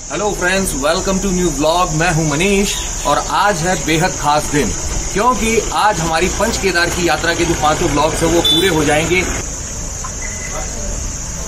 Hello friends, welcome to new vlog. मैं हूं मनीष और आज है बेहद खास दिन, क्योंकि आज हमारी पंच केदार की यात्रा के जो 5 व्लॉग्स है वो पूरे हो जाएंगे।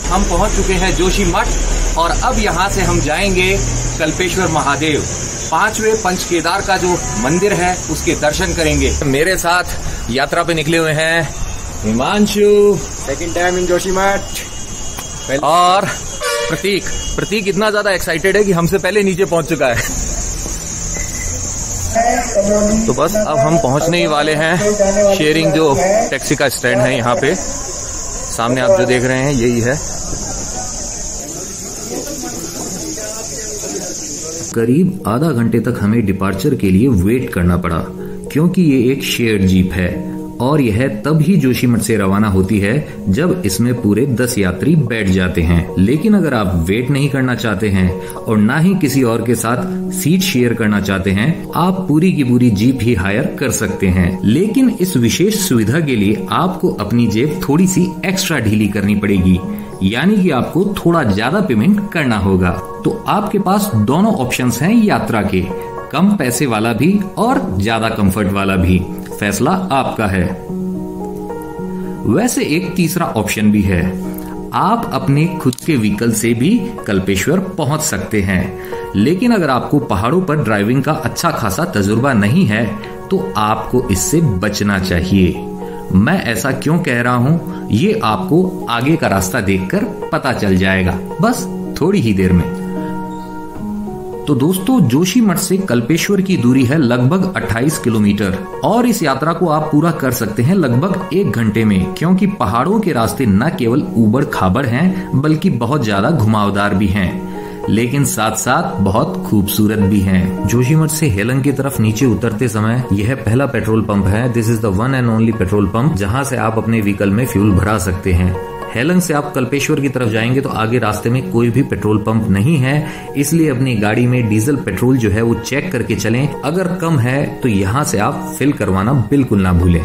हम पहुंच चुके हैं जोशीमठ और अब यहां से हम जाएंगे कल्पेश्वर महादेव। 5वें पंच केदार का जो मंदिर है उसके दर्शन करेंगे। मेरे साथ यात्रा पे निकले हुए हैं Himanshu, second time in Joshimath, और प्रतीक इतना ज्यादा एक्साइटेड है कि हमसे पहले नीचे पहुंच चुका है। तो बस अब हम पहुंचने ही वाले हैं। शेयरिंग जो टैक्सी का स्टैंड है यहाँ पे सामने आप जो देख रहे हैं यही है। करीब आधा घंटे तक हमें डिपार्चर के लिए वेट करना पड़ा, क्योंकि ये एक शेयर्ड जीप है और यह तब ही जोशीमठ से रवाना होती है जब इसमें पूरे 10 यात्री बैठ जाते हैं। लेकिन अगर आप वेट नहीं करना चाहते हैं और ना ही किसी और के साथ सीट शेयर करना चाहते हैं, आप पूरी की पूरी जीप ही हायर कर सकते हैं। लेकिन इस विशेष सुविधा के लिए आपको अपनी जेब थोड़ी सी एक्स्ट्रा ढीली करनी पड़ेगी, यानी कि आपको थोड़ा ज्यादा पेमेंट करना होगा। तो आपके पास दोनों ऑप्शंस हैं यात्रा के, कम पैसे वाला भी और ज्यादा कंफर्ट वाला भी। फैसला आपका है। वैसे एक तीसरा ऑप्शन भी है, आप अपने खुद के व्हीकल से भी कल्पेश्वर पहुंच सकते हैं। लेकिन अगर आपको पहाड़ों पर ड्राइविंग का अच्छा खासा तजुर्बा नहीं है तो आपको इससे बचना चाहिए। मैं ऐसा क्यों कह रहा हूं, ये आपको आगे का रास्ता देखकर पता चल जाएगा, बस थोड़ी ही देर में। तो दोस्तों, जोशीमठ से कल्पेश्वर की दूरी है लगभग 28 किलोमीटर और इस यात्रा को आप पूरा कर सकते हैं लगभग 1 घंटे में, क्योंकि पहाड़ों के रास्ते न केवल ऊबड़ खाबड़ हैं बल्कि बहुत ज्यादा घुमावदार भी हैं, लेकिन साथ साथ बहुत खूबसूरत भी हैं। जोशीमठ से हेलंग की तरफ नीचे उतरते समय यह पहला पेट्रोल पंप है। This is the one and only petrol pump जहां से आप अपने व्हीकल में फ्यूल भरा सकते हैं। हेलंग से आप कल्पेश्वर की तरफ जाएंगे तो आगे रास्ते में कोई भी पेट्रोल पंप नहीं है, इसलिए अपनी गाड़ी में डीजल पेट्रोल जो है वो चेक करके चलें। अगर कम है तो यहाँ से आप फिल करवाना बिल्कुल ना भूलें।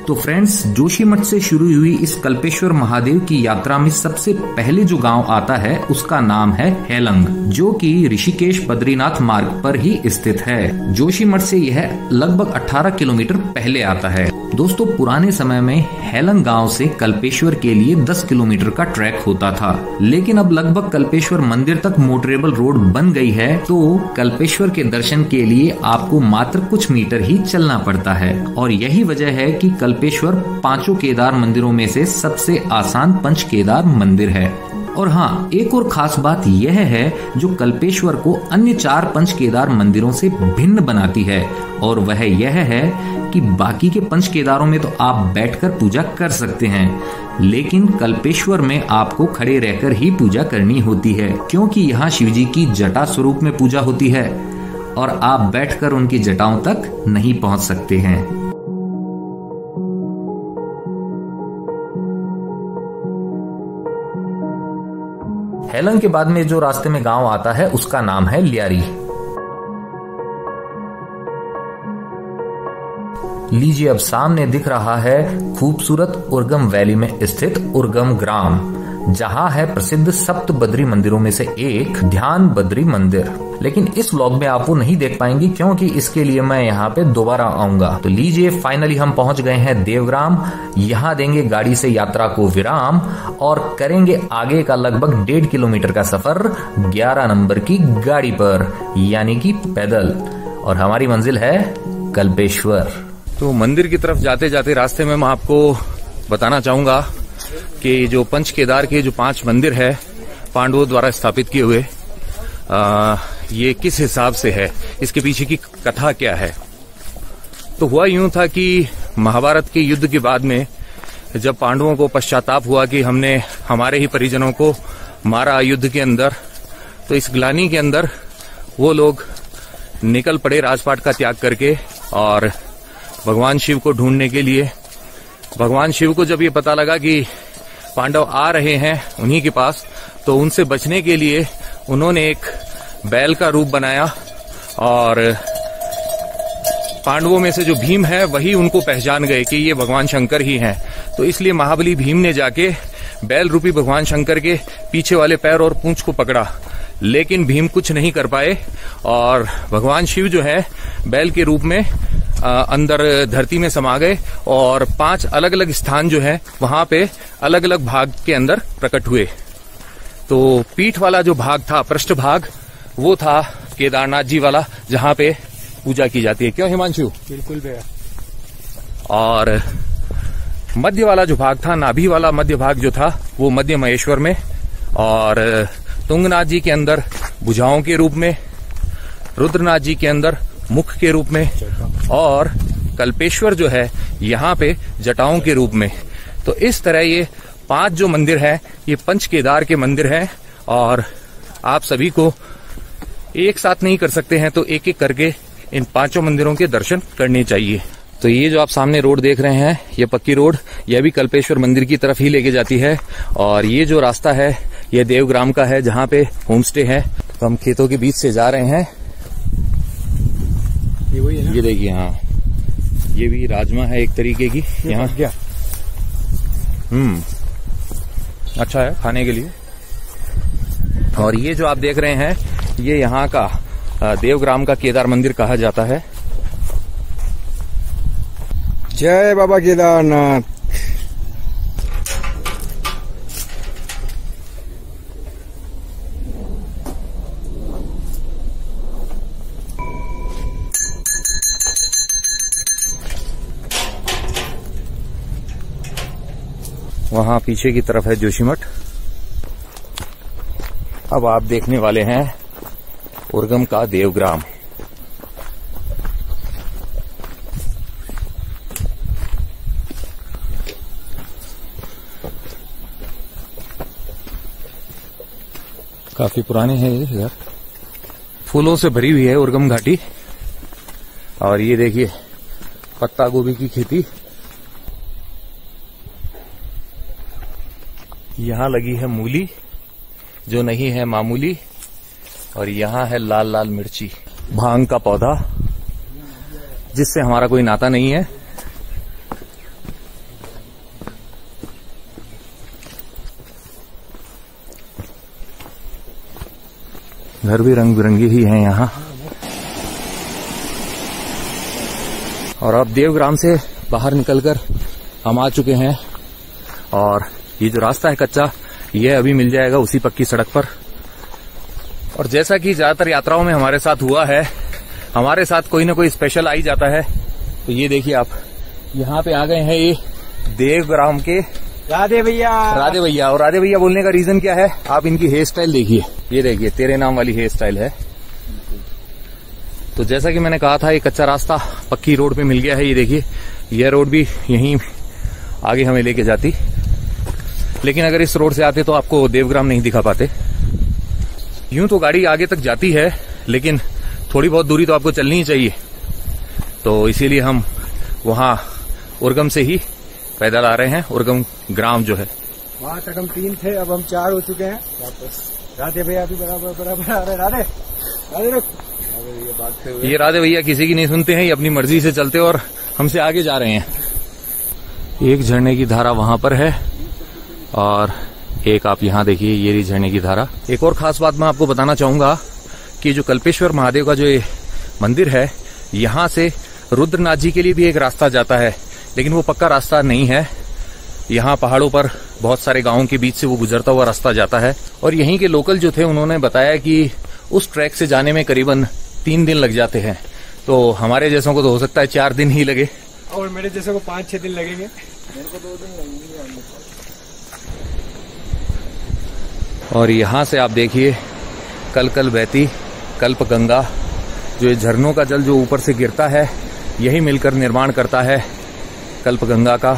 तो फ्रेंड्स, जोशीमठ से शुरू हुई इस कल्पेश्वर महादेव की यात्रा में सबसे पहले जो गांव आता है उसका नाम है हेलंग, जो कि ऋषिकेश बद्रीनाथ मार्ग पर ही स्थित है। जोशीमठ से यह लगभग 18 किलोमीटर पहले आता है। दोस्तों, पुराने समय में हेलंग गांव से कल्पेश्वर के लिए 10 किलोमीटर का ट्रैक होता था, लेकिन अब लगभग कल्पेश्वर मंदिर तक मोटरेबल रोड बन गई है, तो कल्पेश्वर के दर्शन के लिए आपको मात्र कुछ मीटर ही चलना पड़ता है। और यही वजह है कि कल्पेश्वर 5 केदार मंदिरों में से सबसे आसान पंच केदार मंदिर है। और हाँ, एक और खास बात यह है जो कल्पेश्वर को अन्य 4 पंच केदार मंदिरों से भिन्न बनाती है, और वह यह है कि बाकी के पंच केदारों में तो आप बैठकर पूजा कर सकते हैं, लेकिन कल्पेश्वर में आपको खड़े रहकर ही पूजा करनी होती है, क्योंकि यहाँ शिवजी की जटा स्वरूप में पूजा होती है और आप बैठकर उनकी जटाओं तक नहीं पहुंच सकते हैं। हेलंग के बाद में जो रास्ते में गांव आता है उसका नाम है लियारी। लीजिए, अब सामने दिख रहा है खूबसूरत उर्गम वैली में स्थित उर्गम ग्राम, जहां है प्रसिद्ध सप्त बद्री मंदिरों में से एक ध्यान बद्री मंदिर। लेकिन इस व्लॉग में आप वो नहीं देख पाएंगे, क्योंकि इसके लिए मैं यहाँ पे दोबारा आऊंगा। तो लीजिए, फाइनली हम पहुंच गए हैं देवग्राम। यहाँ देंगे गाड़ी से यात्रा को विराम और करेंगे आगे का लगभग 1.5 किलोमीटर का सफर 11 नंबर की गाड़ी पर, यानी कि पैदल। और हमारी मंजिल है कल्पेश्वर। तो मंदिर की तरफ जाते जाते रास्ते में मैं आपको बताना चाहूंगा कि जो पंच केदार के जो 5 मंदिर है पांडवों द्वारा स्थापित किए हुए, ये किस हिसाब से है, इसके पीछे की कथा क्या है। तो हुआ यूं था कि महाभारत के युद्ध के बाद में जब पांडवों को पश्चाताप हुआ कि हमने हमारे ही परिजनों को मारा युद्ध के अंदर, तो इस ग्लानि के अंदर वो लोग निकल पड़े राजपाट का त्याग करके और भगवान शिव को ढूंढने के लिए। भगवान शिव को जब ये पता लगा कि पांडव आ रहे हैं उन्हीं के पास, तो उनसे बचने के लिए उन्होंने एक बैल का रूप बनाया और पांडवों में से जो भीम है वही उनको पहचान गए कि ये भगवान शंकर ही हैं। तो इसलिए महाबली भीम ने जाके बैल रूपी भगवान शंकर के पीछे वाले पैर और पूंछ को पकड़ा लेकिन भीम कुछ नहीं कर पाए और भगवान शिव जो है बैल के रूप में अंदर धरती में समा गए और 5 अलग अलग स्थान जो है वहां पे अलग अलग भाग के अंदर प्रकट हुए। तो पीठ वाला जो भाग था, पृष्ठ भाग, वो था केदारनाथ जी वाला, जहां पे पूजा की जाती है। क्यों हिमांशु? बिल्कुल भैया। और मध्य वाला जो भाग था, नाभि वाला मध्य भाग जो था, वो मध्य महेश्वर में, और तुंगनाथ जी के अंदर भुजाओं के रूप में, रुद्रनाथ जी के अंदर मुख के रूप में, और कल्पेश्वर जो है यहाँ पे जटाओं के रूप में। तो इस तरह ये 5 जो मंदिर है, ये पंच केदार के मंदिर हैं और आप सभी को एक साथ नहीं कर सकते हैं, तो एक एक करके इन 5 मंदिरों के दर्शन करने चाहिए। तो ये जो आप सामने रोड देख रहे हैं, ये पक्की रोड, यह भी कल्पेश्वर मंदिर की तरफ ही लेके जाती है। और ये जो रास्ता है, ये देवग्राम का है, जहाँ पे होम स्टे है। तो हम खेतों के बीच से जा रहे हैं। ये वही है ना? ये देखिए, हाँ, ये भी राजमा है एक तरीके की यहाँ। क्या? अच्छा है खाने के लिए। और ये जो आप देख रहे हैं, ये यहाँ का देवग्राम का केदार मंदिर कहा जाता है। जय बाबा केदारनाथ। वहां पीछे की तरफ है जोशीमठ। अब आप देखने वाले हैं उर्गम का देवग्राम। काफी पुराने हैं ये घर, फूलों से भरी हुई है उर्गम घाटी। और ये देखिए पत्ता गोभी की खेती यहाँ लगी है, मूली जो नहीं है मामूली। और यहाँ है लाल लाल मिर्ची, भांग का पौधा जिससे हमारा कोई नाता नहीं है। घर भी रंग बिरंगे ही हैं यहाँ। और अब देवग्राम से बाहर निकलकर हम आ चुके हैं और ये जो रास्ता है कच्चा, ये अभी मिल जाएगा उसी पक्की सड़क पर। और जैसा कि ज्यादातर यात्राओं में हमारे साथ हुआ है, हमारे साथ कोई ना कोई स्पेशल आ ही जाता है। तो ये देखिए आप यहाँ पे आ गए हैं, ये देवग्राम के राधे भैया। राधे भैया। और राधे भैया बोलने का रीजन क्या है, आप इनकी हेयर स्टाइल देखिए। ये देखिए तेरे नाम वाली हेयर स्टाइल है। तो जैसा कि मैंने कहा था, ये कच्चा रास्ता पक्की रोड पे मिल गया है। ये देखिए, यह रोड भी यहीं आगे हमें लेके जाती, लेकिन अगर इस रोड से आते तो आपको देवग्राम नहीं दिखा पाते। यूं तो गाड़ी आगे तक जाती है, लेकिन थोड़ी बहुत दूरी तो आपको चलनी ही चाहिए। तो इसीलिए हम वहां उर्गम से ही पैदल आ रहे हैं। उर्गम ग्राम जो है, वहां तक हम 3 थे, अब हम 4 हो चुके हैं वापस। राधे भैया भी बराबर बराबर आ रहे। राधे राधे रुक। ये राधे भैया किसी की नहीं सुनते हैं, ये अपनी मर्जी से चलते और हमसे आगे जा रहे हैं। एक झरने की धारा वहां पर है और एक आप यहाँ देखिए, ये रही झरने की धारा। एक और खास बात मैं आपको बताना चाहूंगा कि जो कल्पेश्वर महादेव का जो ये मंदिर है, यहाँ से रुद्रनाथ जी के लिए भी एक रास्ता जाता है, लेकिन वो पक्का रास्ता नहीं है। यहाँ पहाड़ों पर बहुत सारे गांवों के बीच से वो गुजरता हुआ रास्ता जाता है। और यहीं के लोकल जो थे, उन्होंने बताया कि उस ट्रैक से जाने में करीबन 3 दिन लग जाते हैं। तो हमारे जैसों को तो हो सकता है 4 दिन ही लगे, और मेरे जैसे को 5-6 दिन लगेंगे। मेरे को 2 दिन लगेंगे। और यहाँ से आप देखिए कल कल बहती कल्प गंगा, जो झरनों का जल जो ऊपर से गिरता है, यही मिलकर निर्माण करता है कल्प गंगा का।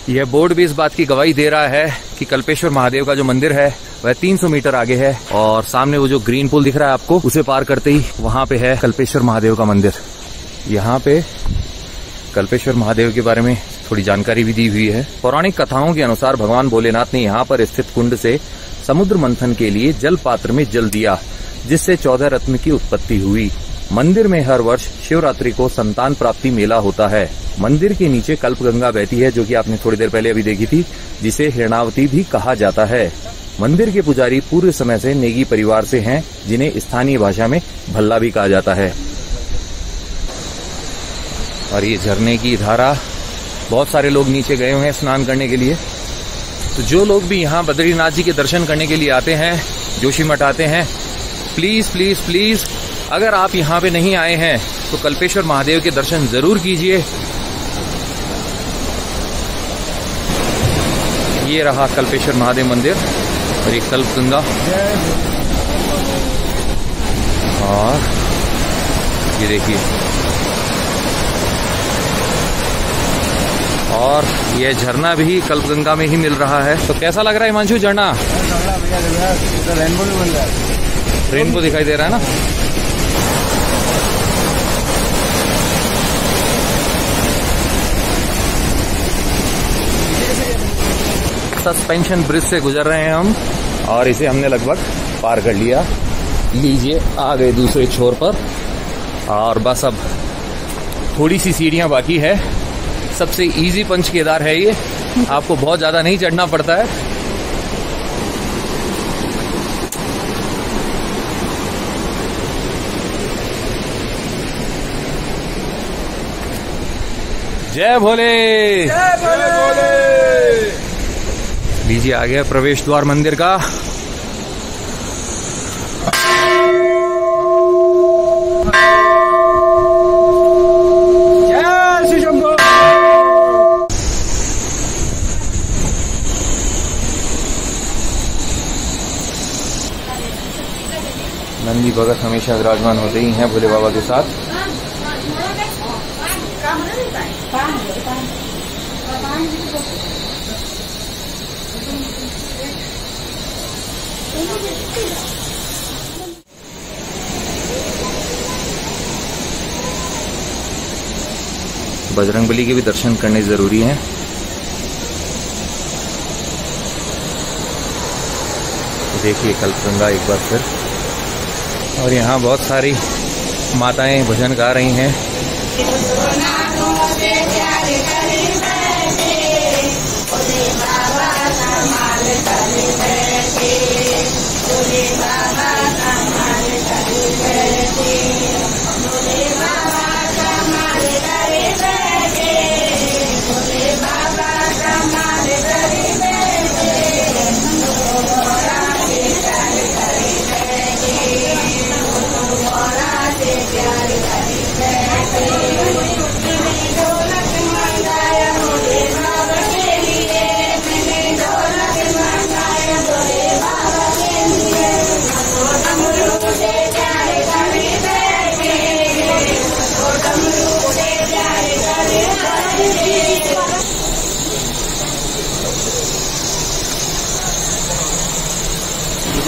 यह बोर्ड भी इस बात की गवाही दे रहा है कि कल्पेश्वर महादेव का जो मंदिर है वह 300 मीटर आगे है। और सामने वो जो ग्रीन पुल दिख रहा है आपको, उसे पार करते ही वहां पे है कल्पेश्वर महादेव का मंदिर। यहाँ पे कल्पेश्वर महादेव के बारे में थोड़ी जानकारी भी दी हुई है। पौराणिक कथाओं के अनुसार भगवान भोलेनाथ ने यहाँ पर स्थित कुंड से समुद्र मंथन के लिए जल पात्र में जल दिया, जिससे 14 रत्न की उत्पत्ति हुई। मंदिर में हर वर्ष शिवरात्रि को संतान प्राप्ति मेला होता है। मंदिर के नीचे कल्प गंगा बहती है, जो कि आपने थोड़ी देर पहले अभी देखी थी, जिसे हिरणावती भी कहा जाता है। मंदिर के पुजारी पूरे समय से नेगी परिवार से हैं, जिन्हें स्थानीय भाषा में भल्ला भी कहा जाता है। और ये झरने की धारा, बहुत सारे लोग नीचे गए हुए हैं स्नान करने के लिए। तो जो लोग भी यहाँ बद्रीनाथ जी के दर्शन करने के लिए आते हैं, जोशीमठ आते हैं, प्लीज प्लीज प्लीज अगर आप यहाँ पे नहीं आए हैं तो कल्पेश्वर महादेव के दर्शन जरूर कीजिए। ये रहा कल्पेश्वर महादेव मंदिर और ये कल्पगंगा। और ये देखिए, और ये झरना भी कल्पगंगा में ही मिल रहा है। तो कैसा लग रहा है हिमांशु झरना? रेनबो भी बन रहा है, रेनबो दिखाई दे रहा है ना। सस्पेंशन ब्रिज से गुजर रहे हैं हम और इसे हमने लगभग पार कर लिया। लीजिए, आ गए दूसरे छोर पर और बस अब थोड़ी सी सीढ़ियां बाकी है। सबसे इजी पंच केदार है ये, आपको बहुत ज्यादा नहीं चढ़ना पड़ता है। जय भोले, जय भोले। लीजिए, आ गया प्रवेश द्वार मंदिर का। नंदी भगत हमेशा विराजमान होते ही हैं भोले बाबा के साथ। बजरंगबली के भी दर्शन करने जरूरी हैं। देखिए कल्पगंगा एक बार फिर, और यहाँ बहुत सारी माताएं भजन गा रही हैं।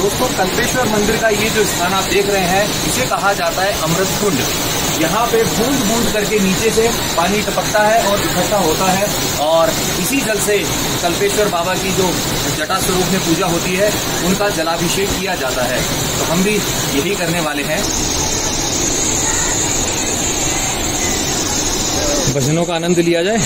दोस्तों, कल्पेश्वर मंदिर का ये जो स्थान आप देख रहे हैं, इसे कहा जाता है अमृत कुंड। यहाँ पे बूंद बूंद करके नीचे से पानी टपकता है और इकट्ठा होता है, और इसी जल से कल्पेश्वर बाबा की जो जटा स्वरूप में पूजा होती है, उनका जलाभिषेक किया जाता है। तो हम भी यही करने वाले हैं। भजनों का आनंद लिया जाए।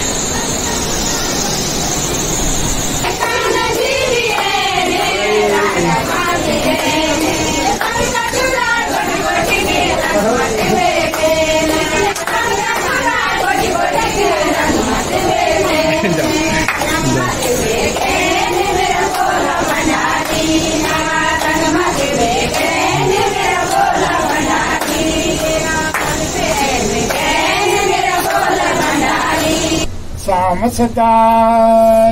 सामसदा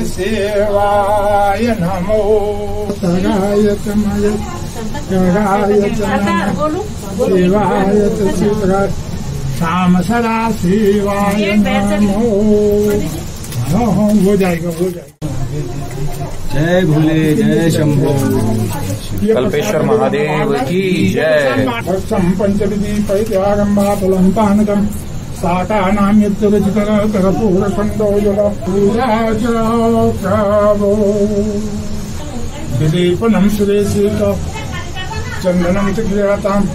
सेवाय नमो तराय तमय तराय सेवाय चित्र सामसदा सेवाय नमो। हो जाएगा, हो जाएगा। जय भोले, जय शंभो। कल्पेश्वर महादेव की जय। पंचविधि पैत्यागम्बाफलं पानकम् साकानाम्यत्यरचितरपूरखण्डो जलपूजाचरावो विलेपनं सुरेशिक चन्दनं च क्रियाताम्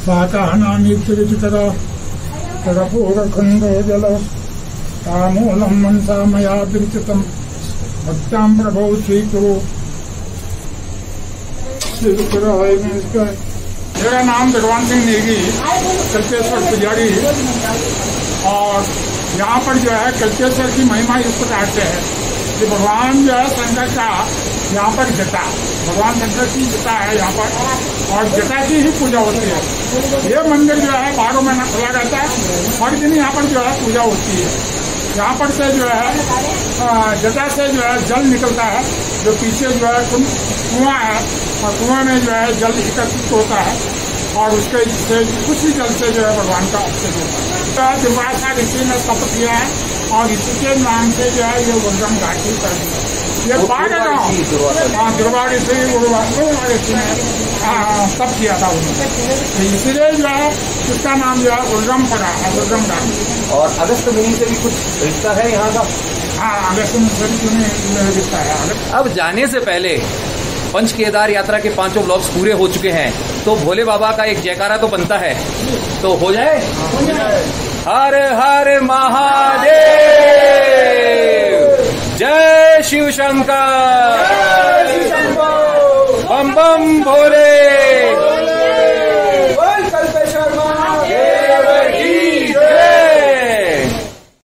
साकानाम्यत्यरचितरपूरखण्डो जल तामूलं मनसा मया विरचितं भक्तां प्रभो स्वीकुरु मेरा नाम भगवान सिंह नेगी, कल्पेश्वर पुजारी। और यहाँ पर जो है कल्पेश्वर की महिमा इस प्रकार से है कि भगवान जो है शंकर का यहाँ पर जटा, भगवान शंकर की जटा है यहाँ पर, और जटा की ही पूजा होती है। ये मंदिर जो है 12 महीना खुला रहता है, हर दिन यहाँ पर जो है पूजा होती है। यहाँ पर से जो है जटा से जो है जल निकलता है, जो पीछे जो है कुआं है, और कुआं में जो है जल एकत्रित होता है, और उसके से उसी जल से जो है भगवान का अभिषेक होता है। दुर्वासा ऋषि ने तप किया है, और इसी के नाम से जो है ये उर्गम घाटी कर दिया। ये बाढ़ गाँव दुर्वा ऋषि ऋषि ने तप किया था उन्होंने, इसीलिए जो है इसका नाम जो है उर्गम पड़ा है, उर्गम घाटी। और अगस्त महीने से भी कुछ रिश्ता है यहाँ का? हाँ, अगस्त महीने से रिश्ता है। अब जाने से पहले पंच केदार यात्रा के 5 ब्लॉक्स पूरे हो चुके हैं, तो भोले बाबा का एक जयकारा तो बनता है, तो हो जाए। हर हर महादेव, जय शिव शंकर, बम बम भोले।